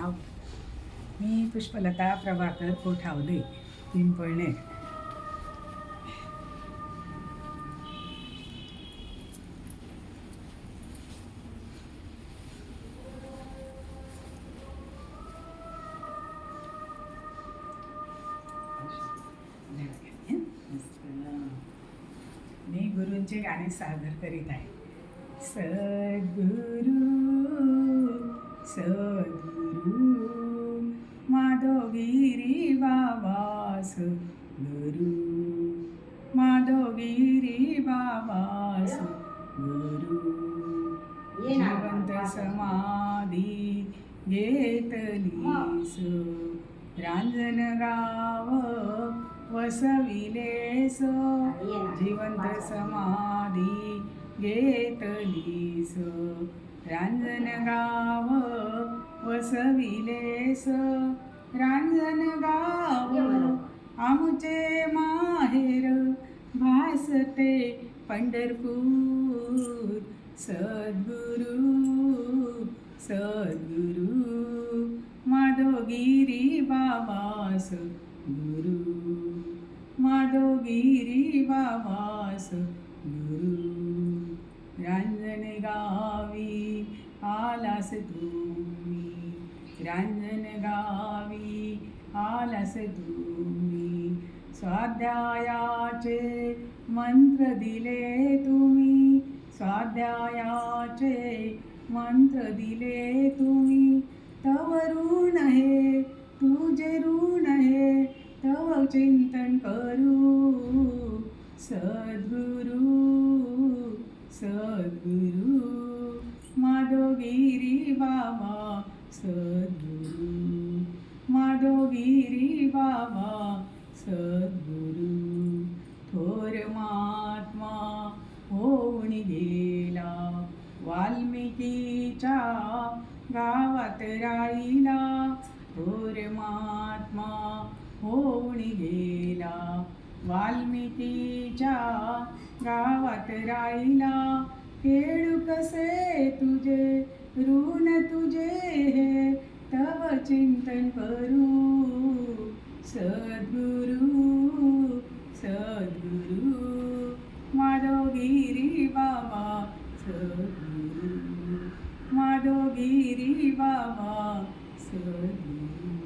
नाव. मी पुष्पलता प्रभाकर कोठावदे, पिंपळनेर. मी गुरूंचे गाणे सादर करीत आहे. सद्गुरु सद्गुरु माधवगिरी बाबा सद्गुरु, माधवगिरी बाबा सद्गुरु. जिवंत समाधी घेतलीस, रांजणगाव वसविलेस. जिवंत समाधी घेतलीस, रांजणगाव वसविलेस. रांजणगाव आमचे माहेर, भासते पंढरपूर. सद्गुरु सद्गुरु माधवगिरी बाबा सद्गुरु, माधवगिरी बाबा सद्गुरु. रांजणगावी आलास तुम्ही, रांजणगावी आलास तुम्ही. स्वाध्यायाचे मंत्र दिले तुम्ही, स्वाध्यायाचे मंत्र दिले तुम्ही. तव ऋण हे तुझे ऋण हे, तव चिंतन करू. सद्गुरु सद्गुरु माधवगिरी बाबा सद्गुरु, माधवगिरी बाबा सद्गुरु. थोर महात्मा होऊन गेला, वाल्मिकीच्या गावात राहिला. थोर महात्मा होऊन गेला, वाल्मिकीच्या गावात राहिला. खेळू कसे तुझे ऋण तुझे हे, तव चिंतन करू. सद्गुरु सद्गुरु माधवगिरी बाबा सद्गुरु, माधवगिरी बाबा सद्गुरु.